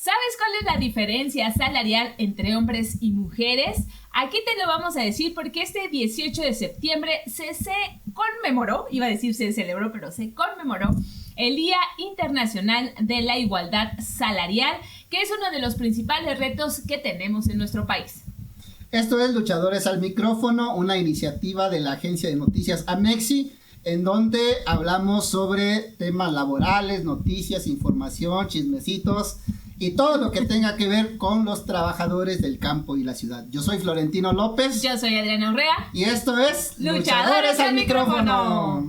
¿Sabes cuál es la diferencia salarial entre hombres y mujeres? Aquí te lo vamos a decir porque este 18 de septiembre se conmemoró, iba a decir se celebró, pero se conmemoró el Día Internacional de la Igualdad Salarial, que es uno de los principales retos que tenemos en nuestro país. Esto es Luchadores al Micrófono, una iniciativa de la agencia de noticias Amexi, en donde hablamos sobre temas laborales, noticias, información, chismecitos y todo lo que tenga que ver con los trabajadores del campo y la ciudad. Yo soy Florentino López. Yo soy Adriana Urrea. Y esto es Luchadores al Micrófono.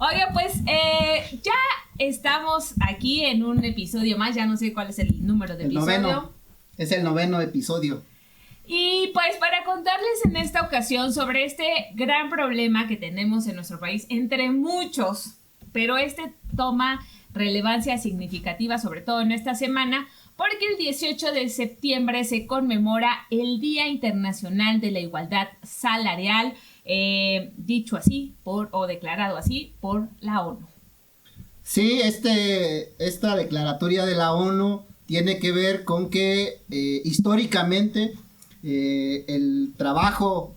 Oiga, pues ya estamos aquí en un episodio más, ya no sé cuál es el número de episodio. Noveno. Es el 9º episodio. Y pues para contarles en esta ocasión sobre este gran problema que tenemos en nuestro país, entre muchos, pero este toma relevancia significativa, sobre todo en esta semana, porque el 18 de septiembre se conmemora el Día Internacional de la Igualdad Salarial, dicho así, o declarado así, por la ONU. Sí, esta declaratoria de la ONU tiene que ver con que históricamente el trabajo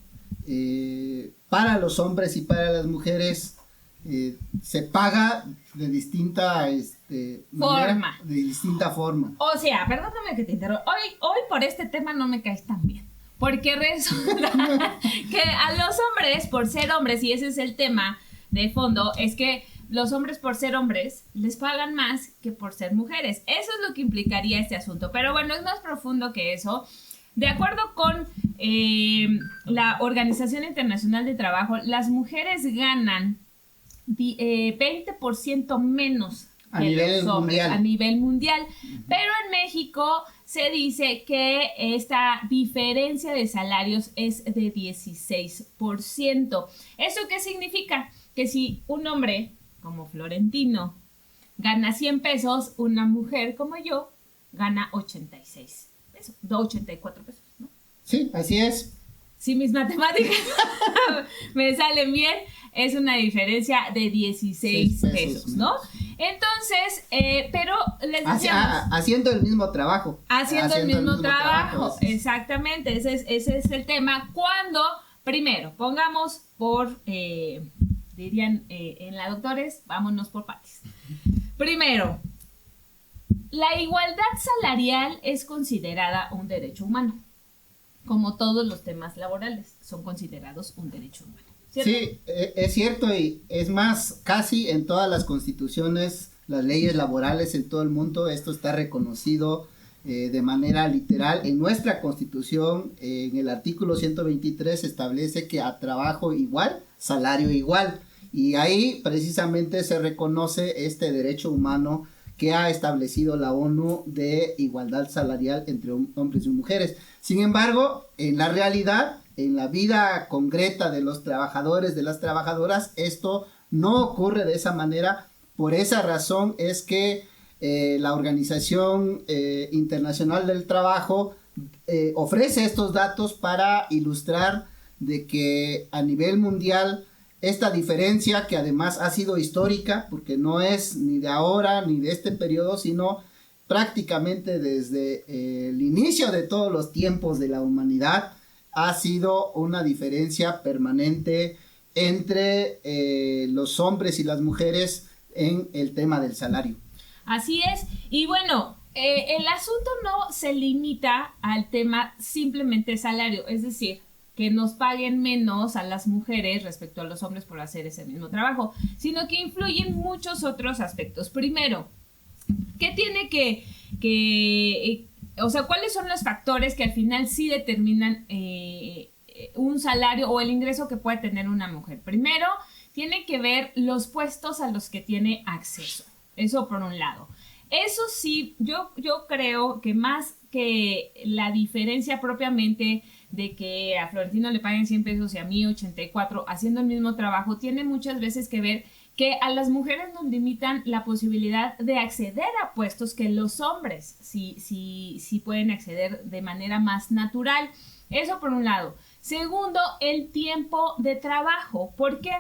para los hombres y para las mujeres se paga de distinta forma. O sea, perdóname que te interrumpa. Hoy por este tema no me caes tan bien. Porque resulta que a los hombres, por ser hombres, y ese es el tema de fondo, es que los hombres por ser hombres les pagan más que por ser mujeres. Eso es lo que implicaría este asunto. Pero bueno, es más profundo que eso. De acuerdo con la Organización Internacional de Trabajo, las mujeres ganan 20% menos que los hombres a nivel mundial. Pero en México se dice que esta diferencia de salarios es de 16%. ¿Eso qué significa? Que si un hombre como Florentino gana 100 pesos, una mujer como yo gana 86 pesos, 84 pesos, ¿no? Sí, así es. Si mis matemáticas me salen bien, es una diferencia de 16 pesos, ¿no? Entonces, pero les decíamos... Haciendo el mismo trabajo. Haciendo el mismo trabajo, exactamente. Ese es el tema. Cuando, primero, pongamos por, dirían en la doctores, vámonos por partes. Primero, la igualdad salarial es considerada un derecho humano. Como todos los temas laborales, son considerados un derecho humano, ¿cierto? Sí, es cierto, y es más, casi en todas las constituciones, las leyes laborales en todo el mundo, esto está reconocido de manera literal. En nuestra constitución, en el artículo 123, establece que a trabajo igual, salario igual, y ahí precisamente se reconoce este derecho humano que ha establecido la ONU de igualdad salarial entre hombres y mujeres. Sin embargo, en la realidad, en la vida concreta de los trabajadores, de las trabajadoras, esto no ocurre de esa manera. Por esa razón es que la Organización Internacional del Trabajo ofrece estos datos para ilustrar de que a nivel mundial esta diferencia, que además ha sido histórica, porque no es ni de ahora ni de este periodo, sino prácticamente desde el inicio de todos los tiempos de la humanidad, ha sido una diferencia permanente entre los hombres y las mujeres en el tema del salario. Así es, y bueno, el asunto no se limita al tema simplemente salario, es decir, que nos paguen menos a las mujeres respecto a los hombres por hacer ese mismo trabajo, sino que influyen muchos otros aspectos. Primero, ¿qué tiene o sea, cuáles son los factores que al final sí determinan un salario o el ingreso que puede tener una mujer? Primero, tiene que ver los puestos a los que tiene acceso. Eso por un lado. Eso sí, yo creo que más que la diferencia propiamente de que a Florentino le paguen 100 pesos y a mí 84 haciendo el mismo trabajo, tiene muchas veces que ver que a las mujeres nos limitan la posibilidad de acceder a puestos que los hombres sí pueden acceder de manera más natural. Eso por un lado. Segundo, el tiempo de trabajo. ¿Por qué?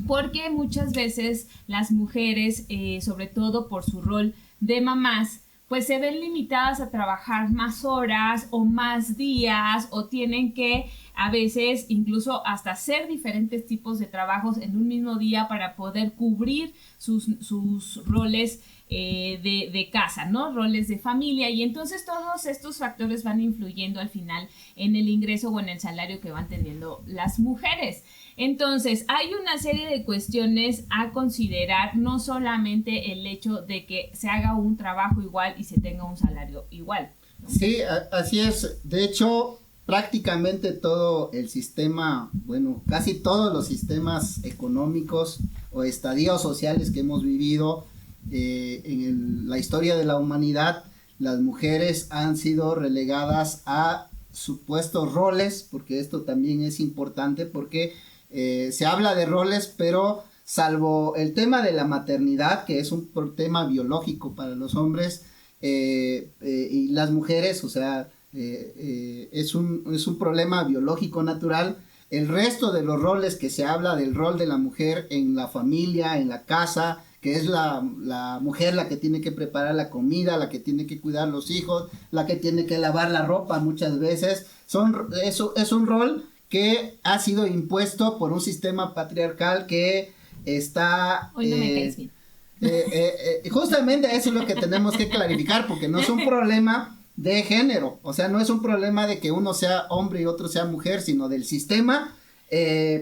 porque muchas veces las mujeres, sobre todo por su rol de mamás, pues se ven limitadas a trabajar más horas o más días, o tienen que a veces incluso hasta hacer diferentes tipos de trabajos en un mismo día para poder cubrir sus roles de casa, ¿no? Roles de familia, y entonces todos estos factores van influyendo al final en el ingreso o en el salario que van teniendo las mujeres. Entonces, hay una serie de cuestiones a considerar, no solamente el hecho de que se haga un trabajo igual y se tenga un salario igual, ¿no? Sí, así es. De hecho, prácticamente todo el sistema, bueno, casi todos los sistemas económicos o estadios sociales que hemos vivido la historia de la humanidad, las mujeres han sido relegadas a supuestos roles, porque esto también es importante, porque se habla de roles, pero salvo el tema de la maternidad, que es un tema biológico para los hombres, y las mujeres, o sea, es un problema biológico natural. El resto de los roles que se habla del rol de la mujer en la familia, en la casa, que es la mujer la que tiene que preparar la comida, la que tiene que cuidar los hijos, la que tiene que lavar la ropa muchas veces, eso es un rol que ha sido impuesto por un sistema patriarcal que está... Hoy no me caes bien. Justamente eso es lo que tenemos que clarificar, porque no es un problema de género, o sea, no es un problema de que uno sea hombre y otro sea mujer, sino del sistema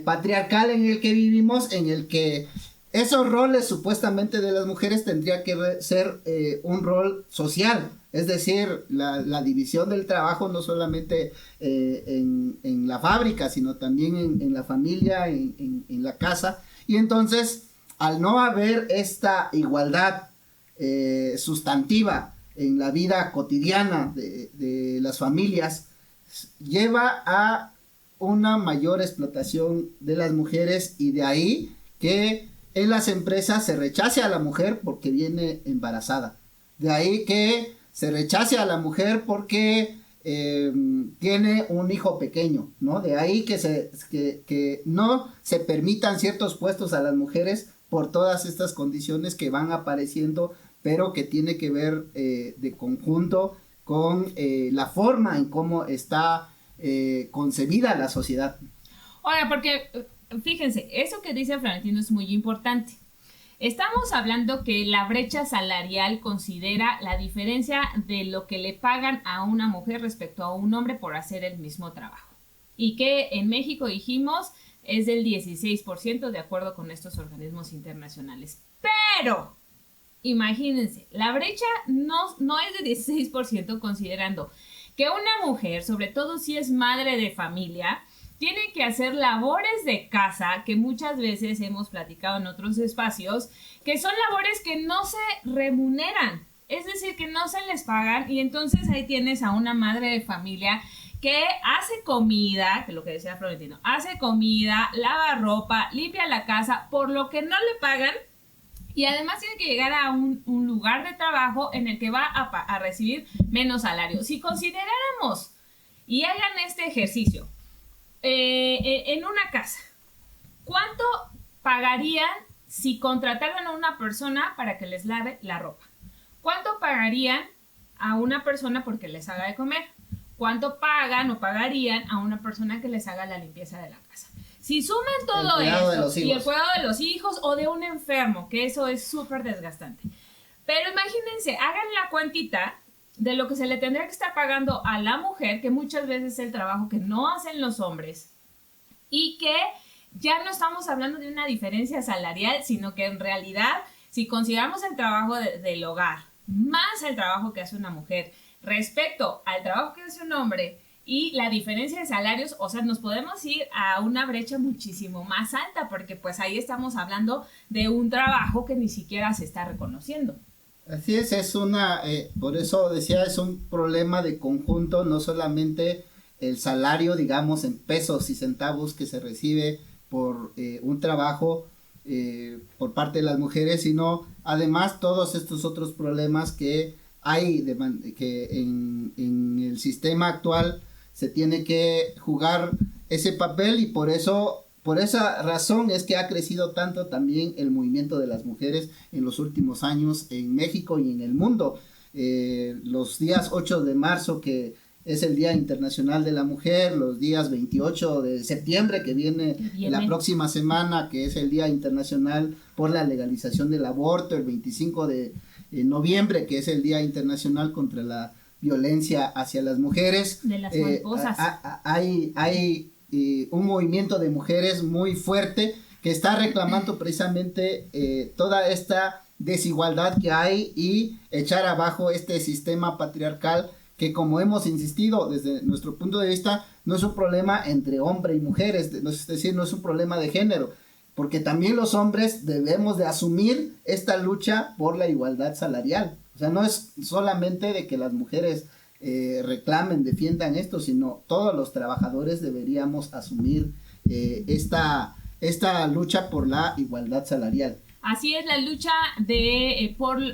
patriarcal en el que vivimos, en el que esos roles supuestamente de las mujeres tendría que ser un rol social, es decir, la división del trabajo no solamente en la fábrica, sino también en la familia, en la casa, y entonces al no haber esta igualdad sustantiva en la vida cotidiana de las familias, lleva a una mayor explotación de las mujeres, y de ahí que en las empresas se rechace a la mujer porque viene embarazada, de ahí que se rechace a la mujer porque tiene un hijo pequeño, ¿no? De ahí que no se permitan ciertos puestos a las mujeres por todas estas condiciones que van apareciendo, pero que tiene que ver de conjunto con la forma en cómo está concebida la sociedad. Ahora, porque fíjense, eso que dice Florentino es muy importante. Estamos hablando que la brecha salarial considera la diferencia de lo que le pagan a una mujer respecto a un hombre por hacer el mismo trabajo. Y que en México, dijimos, es del 16% de acuerdo con estos organismos internacionales. Pero imagínense, la brecha no es de 16%, considerando que una mujer, sobre todo si es madre de familia, tiene que hacer labores de casa, que muchas veces hemos platicado en otros espacios, que son labores que no se remuneran, es decir, que no se les pagan, y entonces ahí tienes a una madre de familia que hace comida, que es lo que decía Florentino, hace comida, lava ropa, limpia la casa, por lo que no le pagan, y además tiene que llegar a un lugar de trabajo en el que va a recibir menos salario. Si consideráramos, y hagan este ejercicio, en una casa, ¿cuánto pagarían si contrataran a una persona para que les lave la ropa? ¿Cuánto pagarían a una persona porque les haga de comer? ¿Cuánto pagan o pagarían a una persona que les haga la limpieza de la casa? Si suman todo esto y el cuidado de los hijos o de un enfermo, que eso es súper desgastante. Pero imagínense, hagan la cuentita de lo que se le tendría que estar pagando a la mujer, que muchas veces es el trabajo que no hacen los hombres, y que ya no estamos hablando de una diferencia salarial, sino que en realidad, si consideramos el trabajo del hogar más el trabajo que hace una mujer respecto al trabajo que hace un hombre y la diferencia de salarios, o sea, nos podemos ir a una brecha muchísimo más alta, porque pues ahí estamos hablando de un trabajo que ni siquiera se está reconociendo. Así es por eso decía, es un problema de conjunto, no solamente el salario, digamos, en pesos y centavos que se recibe por un trabajo por parte de las mujeres, sino además todos estos otros problemas que hay, que en el sistema actual se tiene que jugar ese papel, y por eso por esa razón es que ha crecido tanto también el movimiento de las mujeres en los últimos años en México y en el mundo. Los días 8 de marzo, que es el Día Internacional de la Mujer, los días 28 de septiembre, que viene la próxima semana, que es el Día Internacional por la Legalización del Aborto, el 25 de noviembre, que es el Día Internacional contra la Violencia hacia las Mujeres. De las mariposas. Hay un movimiento de mujeres muy fuerte que está reclamando precisamente toda esta desigualdad que hay y echar abajo este sistema patriarcal que, como hemos insistido desde nuestro punto de vista, no es un problema entre hombre y mujeres, es decir, no es un problema de género, porque también los hombres debemos de asumir esta lucha por la igualdad salarial. O sea, no es solamente de que las mujeres reclamen, defiendan esto, sino todos los trabajadores deberíamos asumir esta lucha por la igualdad salarial. Así es, la lucha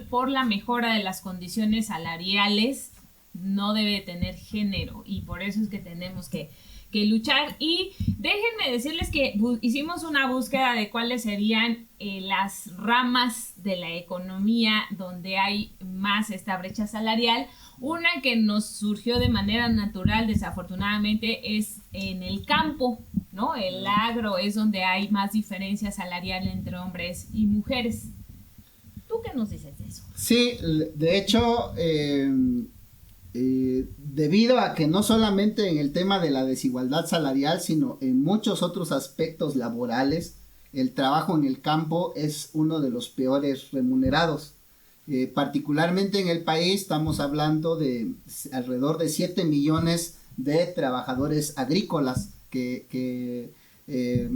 por la mejora de las condiciones salariales no debe tener género, y por eso es que tenemos que luchar. Y déjenme decirles que hicimos una búsqueda de cuáles serían las ramas de la economía donde hay más esta brecha salarial. Una que nos surgió de manera natural, desafortunadamente, es en el campo, ¿no? El agro es donde hay más diferencia salarial entre hombres y mujeres. ¿Tú qué nos dices de eso? Sí, de hecho, debido a que no solamente en el tema de la desigualdad salarial, sino en muchos otros aspectos laborales, el trabajo en el campo es uno de los peores remunerados. Particularmente en el país estamos hablando de alrededor de 7 millones de trabajadores agrícolas que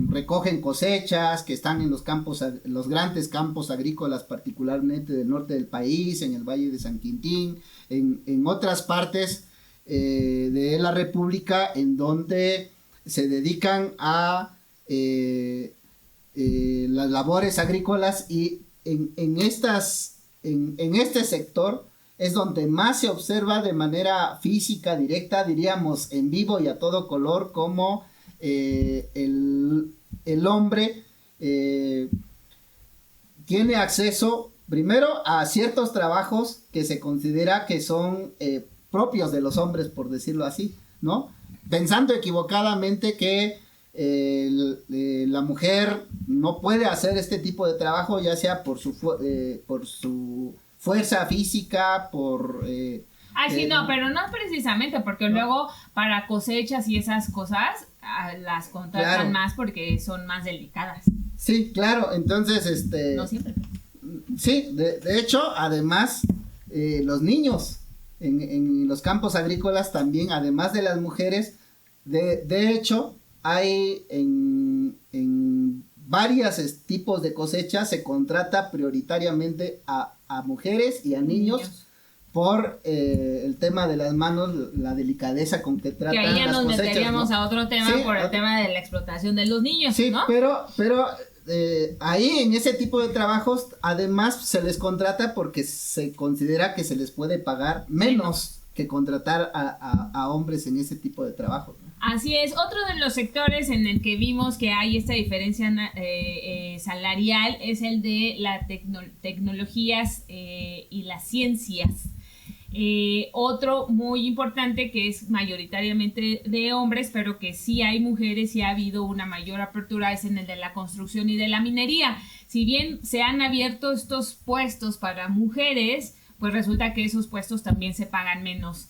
recogen cosechas, que están en los campos, los grandes campos agrícolas, particularmente del norte del país, en el Valle de San Quintín, en otras partes de la República, en donde se dedican a las labores agrícolas, y en este sector es donde más se observa de manera física, directa, diríamos en vivo y a todo color, como el hombre tiene acceso primero a ciertos trabajos que se considera que son propios de los hombres, por decirlo así, ¿no? Pensando equivocadamente que la mujer no puede hacer este tipo de trabajo, ya sea por su fuerza física, sí, no, pero no precisamente, porque no. Luego para cosechas y esas cosas las contratan, claro, más porque son más delicadas. Sí, claro, entonces no siempre. Sí, de hecho, además, los niños en los campos agrícolas también, además de las mujeres, de hecho, hay en varios tipos de cosechas, se contrata prioritariamente a mujeres y a niños. Por el tema de las manos, la delicadeza con que tratan las cosechas. Que ahí ya nos meteríamos, ¿no?, a otro tema, sí, por el tema de la explotación de los niños, sí, ¿no? pero ahí en ese tipo de trabajos, además se les contrata porque se considera que se les puede pagar menos que contratar a hombres en ese tipo de trabajo, ¿no? Así es. Otro de los sectores en el que vimos que hay esta diferencia salarial es el de las tecnologías y las ciencias. Otro muy importante, que es mayoritariamente de hombres, pero que sí hay mujeres y ha habido una mayor apertura, es en el de la construcción y de la minería. Si bien se han abierto estos puestos para mujeres, pues resulta que esos puestos también se pagan menos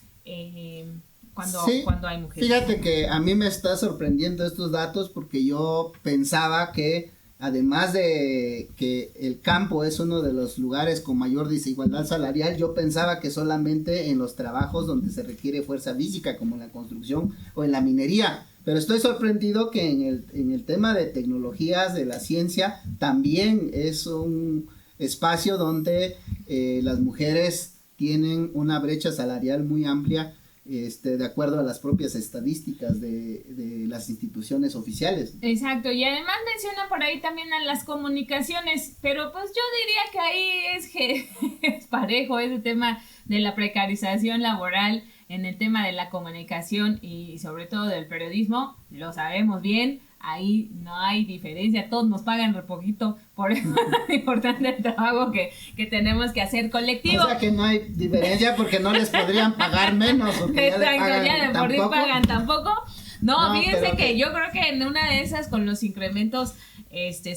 cuando hay mujeres. Fíjate que a mí me está sorprendiendo estos datos, porque yo pensaba que, además de que el campo es uno de los lugares con mayor desigualdad salarial, yo pensaba que solamente en los trabajos donde se requiere fuerza física, como en la construcción o en la minería, pero estoy sorprendido que en el tema de tecnologías, de la ciencia, también es un espacio donde las mujeres tienen una brecha salarial muy amplia, de acuerdo a las propias estadísticas de las instituciones oficiales. Exacto, y además menciona por ahí también a las comunicaciones, pero pues yo diría que ahí es que es parejo ese tema de la precarización laboral en el tema de la comunicación y sobre todo del periodismo, lo sabemos bien. ahí no hay diferencia, todos nos pagan re poquito, por eso es importante el trabajo que tenemos que hacer colectivo. O sea que no hay diferencia porque no les podrían pagar menos o que ya de por sí pagan tampoco. No, fíjense que yo creo que en una de esas, con los incrementos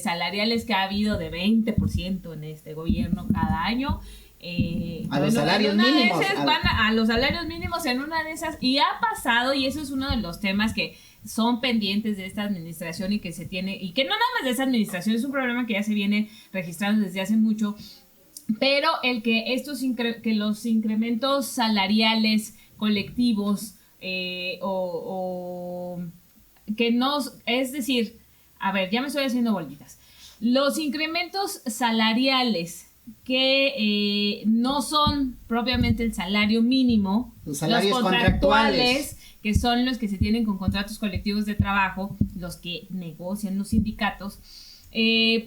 salariales que ha habido de 20% en este gobierno cada año, a los salarios mínimos. A los salarios mínimos en una de esas, y ha pasado, y eso es uno de los temas que son pendientes de esta administración y que se tiene, y que no nada más de esta administración, es un problema que ya se viene registrando desde hace mucho, pero el que que los incrementos salariales colectivos o que no, es decir, a ver, ya me estoy haciendo bolitas, los incrementos salariales que no son propiamente el salario mínimo, los salarios contractuales, que son los que se tienen con contratos colectivos de trabajo, los que negocian los sindicatos,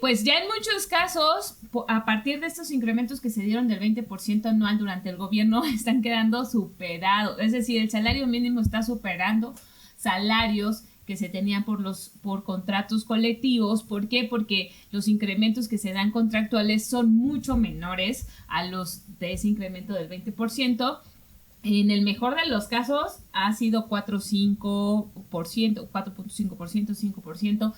pues ya en muchos casos, a partir de estos incrementos que se dieron del 20% anual durante el gobierno, están quedando superados. Es decir, el salario mínimo está superando salarios que se tenían por contratos colectivos. ¿Por qué? Porque los incrementos que se dan contractuales son mucho menores a los de ese incremento del 20%. En el mejor de los casos ha sido 4.5%, 5%,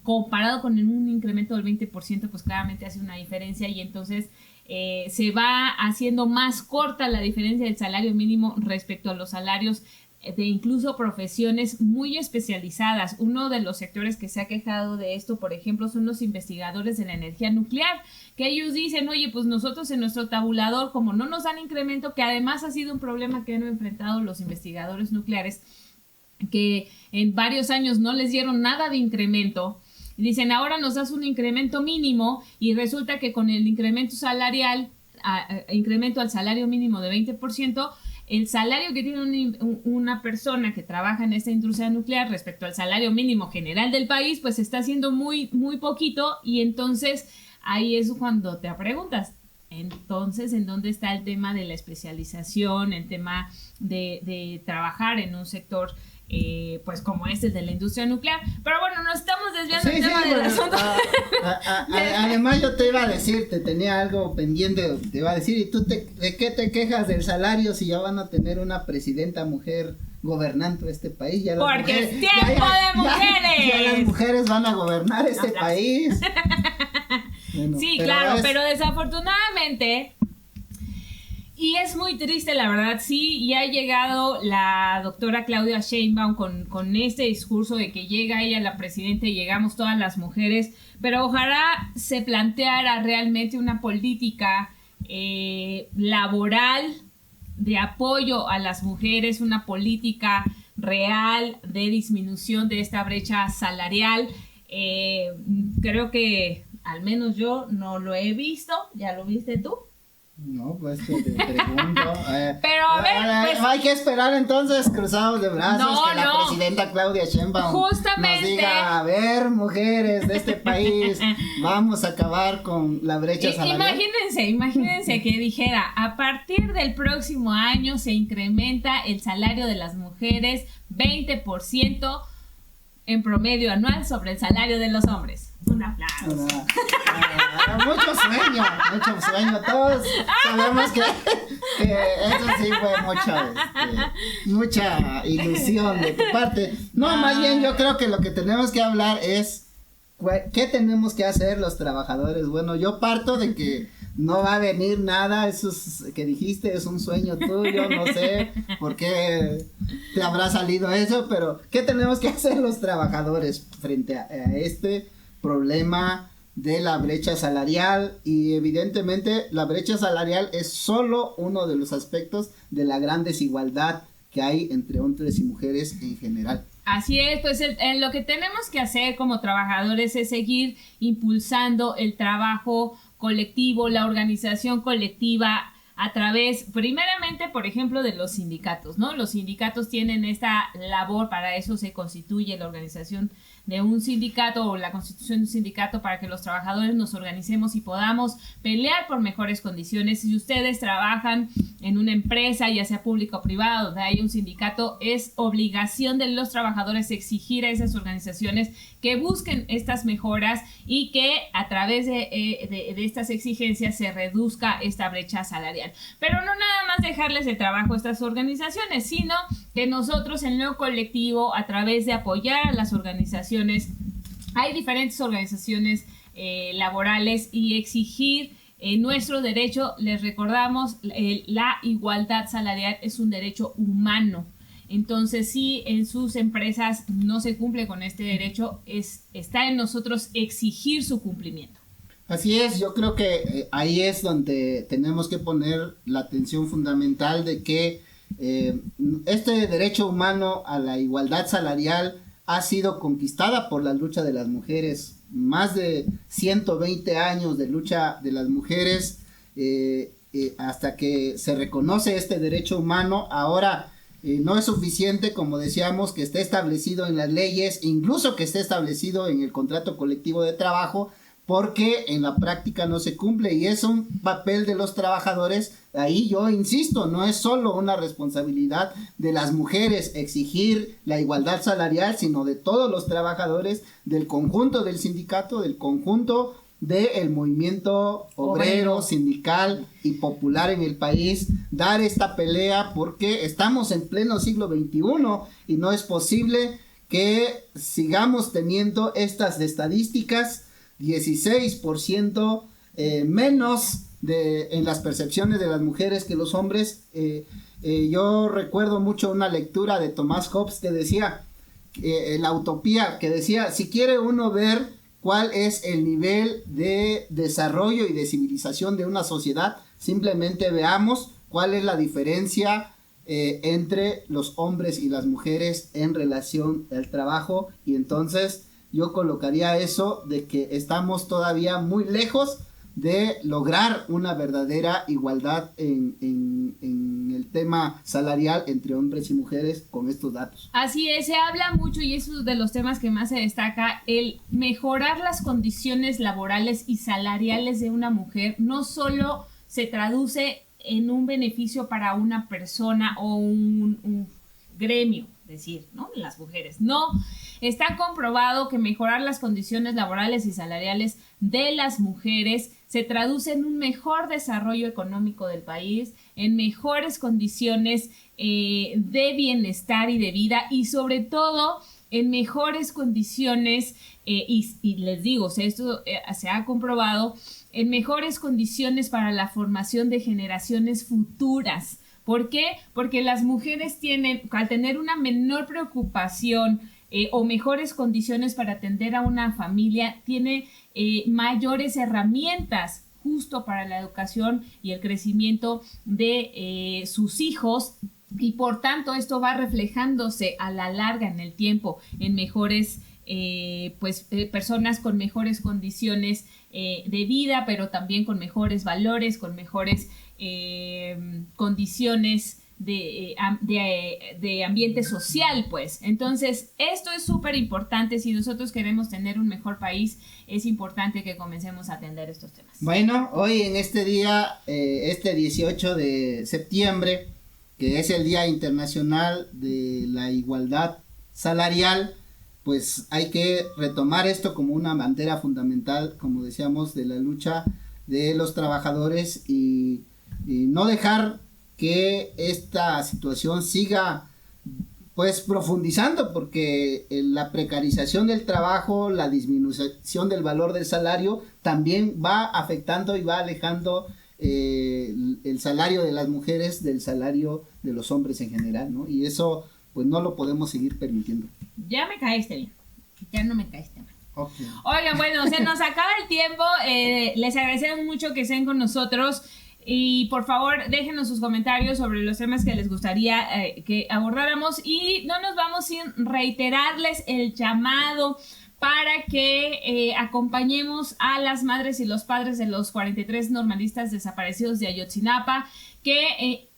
comparado con un incremento del 20%, pues claramente hace una diferencia, y entonces se va haciendo más corta la diferencia del salario mínimo respecto a los salarios de incluso profesiones muy especializadas. Uno de los sectores que se ha quejado de esto, por ejemplo, son los investigadores de la energía nuclear, que ellos dicen, oye, pues nosotros en nuestro tabulador, como no nos dan incremento, que además ha sido un problema que han enfrentado los investigadores nucleares, que en varios años no les dieron nada de incremento. Dicen, ahora nos das un incremento mínimo, y resulta que con el incremento salarial, incremento al salario mínimo de 20%, el salario que tiene una persona que trabaja en esta industria nuclear respecto al salario mínimo general del país, pues está siendo muy, muy poquito, y entonces ahí es cuando te preguntas, entonces, ¿en dónde está el tema de la especialización, el tema de trabajar en un sector pues como el de la industria nuclear? Pero bueno, nos estamos desviando del tema del asunto. Además yo te iba a decir, te tenía algo pendiente, te iba a decir, ¿y tú de qué te quejas del salario si ya van a tener una presidenta mujer gobernando este país? Ya porque es tiempo de mujeres. Ya las mujeres van a gobernar este país. Bueno, sí, claro, pero desafortunadamente, y es muy triste, la verdad, sí, y ha llegado la doctora Claudia Sheinbaum con este discurso de que llega ella la presidenta y llegamos todas las mujeres, pero ojalá se planteara realmente una política laboral de apoyo a las mujeres, una política real de disminución de esta brecha salarial. Creo que al menos yo no lo he visto. ¿Ya lo viste tú? No, pues te pregunto. Pero a ver, pues, hay que esperar entonces, cruzados de brazos, que la presidenta Claudia Sheinbaum justamente nos diga, a ver, mujeres de este país, vamos a acabar con la brecha salarial. Imagínense que dijera, a partir del próximo año se incrementa el salario de las mujeres 20% en promedio anual sobre el salario de los hombres. Un aplauso. Mucho sueño. Todos sabemos que eso sí fue mucha ilusión de tu parte. No, más bien yo creo que lo que tenemos que hablar es ¿qué tenemos que hacer los trabajadores? Bueno, yo parto de que no va a venir nada, eso que dijiste es un sueño tuyo, no sé por qué te habrá salido eso, pero ¿qué tenemos que hacer los trabajadores frente a este problema de la brecha salarial? Y evidentemente la brecha salarial es solo uno de los aspectos de la gran desigualdad que hay entre hombres y mujeres en general. Así es, pues lo que tenemos que hacer como trabajadores es seguir impulsando el trabajo colectivo, la organización colectiva a través, primeramente, por ejemplo, de los sindicatos, ¿no? Los sindicatos tienen esta labor, para eso se constituye la organización de un sindicato o la constitución de un sindicato para que los trabajadores nos organicemos y podamos pelear por mejores condiciones. Si ustedes trabajan en una empresa, ya sea pública o privada, donde hay un sindicato, es obligación de los trabajadores exigir a esas organizaciones que busquen estas mejoras y que a través de estas exigencias se reduzca esta brecha salarial. Pero no nada más dejarles el trabajo a estas organizaciones, sino que nosotros en lo colectivo, a través de apoyar a las organizaciones, hay diferentes organizaciones laborales, y exigir nuestro derecho. Les recordamos, la igualdad salarial es un derecho humano. Entonces, si en sus empresas no se cumple con este derecho, está en nosotros exigir su cumplimiento. Así es, yo creo que ahí es donde tenemos que poner la atención fundamental de que este derecho humano a la igualdad salarial ha sido conquistada por la lucha de las mujeres. Más de 120 años de lucha de las mujeres hasta que se reconoce este derecho humano. Ahora no es suficiente, como decíamos, que esté establecido en las leyes, incluso que esté establecido en el contrato colectivo de trabajo, porque en la práctica no se cumple, y es un papel de los trabajadores. Ahí yo insisto, no es solo una responsabilidad de las mujeres exigir la igualdad salarial, sino de todos los trabajadores, del conjunto del sindicato, del conjunto del movimiento obrero, sindical y popular en el país, dar esta pelea, porque estamos en pleno siglo XXI y no es posible que sigamos teniendo estas estadísticas, 16% menos en las percepciones de las mujeres que los hombres. Yo recuerdo mucho una lectura de Thomas Hobbes que decía, la utopía, que decía, si quiere uno ver cuál es el nivel de desarrollo y de civilización de una sociedad, simplemente veamos cuál es la diferencia entre los hombres y las mujeres en relación al trabajo, y entonces yo colocaría eso de que estamos todavía muy lejos de lograr una verdadera igualdad en el tema salarial entre hombres y mujeres con estos datos. Así es, se habla mucho, y es uno de los temas que más se destaca, el mejorar las condiciones laborales y salariales de una mujer. No solo se traduce en un beneficio para una persona o un gremio, decir, ¿no? Las mujeres. No, está comprobado que mejorar las condiciones laborales y salariales de las mujeres se traduce en un mejor desarrollo económico del país, en mejores condiciones de bienestar y de vida, y sobre todo en mejores condiciones, y les digo, esto se ha comprobado, en mejores condiciones para la formación de generaciones futuras. ¿Por qué? Porque las mujeres tienen, al tener una menor preocupación o mejores condiciones para atender a una familia, tiene mayores herramientas justo para la educación y el crecimiento de sus hijos, y por tanto esto va reflejándose a la larga en el tiempo en mejores personas con mejores condiciones de vida, pero también con mejores valores, con mejores condiciones de ambiente social, pues. Entonces, esto es súper importante. Si nosotros queremos tener un mejor país, es importante que comencemos a atender estos temas. Bueno, hoy en este día, este 18 de septiembre, que es el Día Internacional de la Igualdad Salarial, pues hay que retomar esto como una bandera fundamental, como decíamos, de la lucha de los trabajadores, y no dejar que esta situación siga pues profundizando, porque la precarización del trabajo, la disminución del valor del salario también va afectando y va alejando el salario de las mujeres del salario de los hombres en general, ¿no? Y eso pues no lo podemos seguir permitiendo. Ya me caíste bien, ya no me caíste mal. Okay. Oigan, bueno, se nos acaba el tiempo, les agradecemos mucho que estén con nosotros. Y por favor, déjenos sus comentarios sobre los temas que les gustaría que abordáramos, y no nos vamos sin reiterarles el llamado para que acompañemos a las madres y los padres de los 43 normalistas desaparecidos de Ayotzinapa, que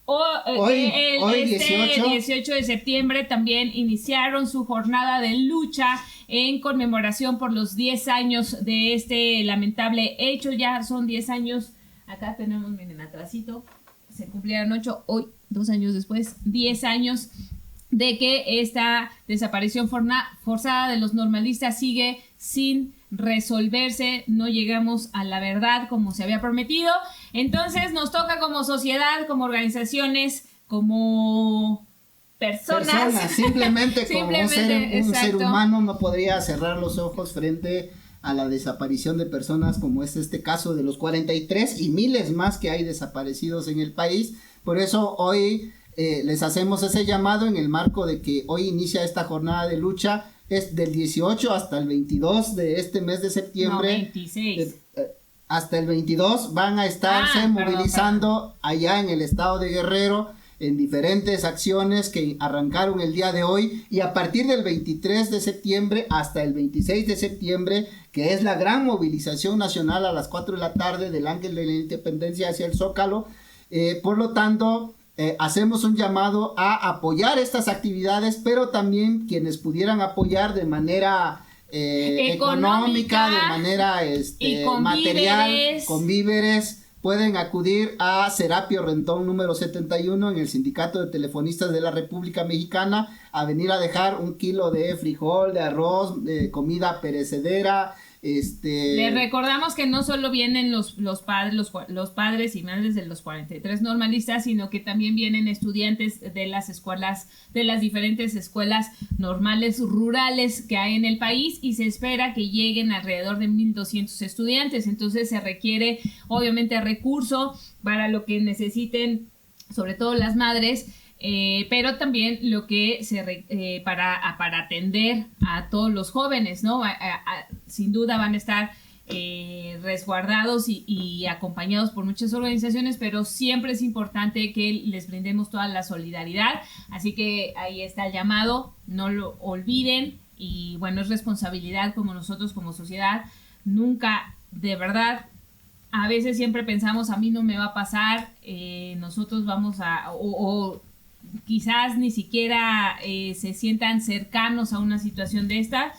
Hoy 18 de septiembre también iniciaron su jornada de lucha en conmemoración por los 10 años de este lamentable hecho. Ya son 10 años, acá tenemos, miren, atrasito, se cumplieron 8, hoy, 2 años después, 10 años de que esta desaparición forzada de los normalistas sigue sin resolverse, no llegamos a la verdad como se había prometido. Entonces nos toca como sociedad, como organizaciones, como personas simplemente como un ser humano no podría cerrar los ojos frente a la desaparición de personas como es este caso de los 43 y miles más que hay desaparecidos en el país. Por eso hoy les hacemos ese llamado en el marco de que hoy inicia esta jornada de lucha. Es del 18 hasta el 22 de este mes de septiembre. No, 26. Hasta el 22 van a estarse movilizando allá en el estado de Guerrero en diferentes acciones que arrancaron el día de hoy, y a partir del 23 de septiembre hasta el 26 de septiembre, que es la gran movilización nacional a las 4 de la tarde del Ángel de la Independencia hacia el Zócalo. Por lo tanto, hacemos un llamado a apoyar estas actividades, pero también quienes pudieran apoyar de manera económica, de manera material, con víveres, pueden acudir a Serapio Rentón número 71 en el Sindicato de Telefonistas de la República Mexicana, a venir a dejar 1 kilo de frijol, de arroz, de comida perecedera. Les recordamos que no solo vienen los padres y madres de los 43 normalistas, sino que también vienen estudiantes de las escuelas, de las diferentes escuelas normales rurales que hay en el país, y se espera que lleguen alrededor de 1,200 estudiantes. Entonces se requiere obviamente recurso para lo que necesiten, sobre todo las madres, pero también lo que para atender a todos los jóvenes, ¿no? Sin duda van a estar resguardados y acompañados por muchas organizaciones, pero siempre es importante que les brindemos toda la solidaridad. Así que ahí está el llamado, no lo olviden, y bueno, es responsabilidad como nosotros como sociedad. Nunca, de verdad, a veces siempre pensamos, a mí no me va a pasar, nosotros vamos o quizás ni siquiera se sientan cercanos a una situación de esta,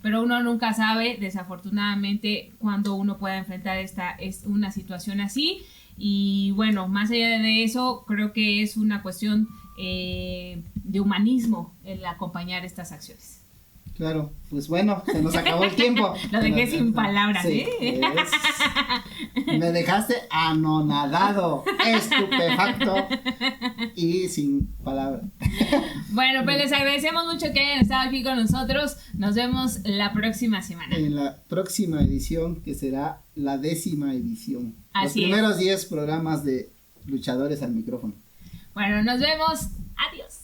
pero uno nunca sabe, desafortunadamente, cuando uno pueda enfrentar una situación así. Y bueno, más allá de eso, creo que es una cuestión de humanismo el acompañar estas acciones. Claro, pues bueno, se nos acabó el tiempo. Lo dejé sin palabras, sí, me dejaste anonadado, estupefacto y sin palabras. Bueno, pues les agradecemos mucho que hayan estado aquí con nosotros. Nos vemos la próxima semana. En la próxima edición, que será la 10ª edición. Así Los primeros 10 programas de Luchadores al Micrófono. Bueno, nos vemos. Adiós.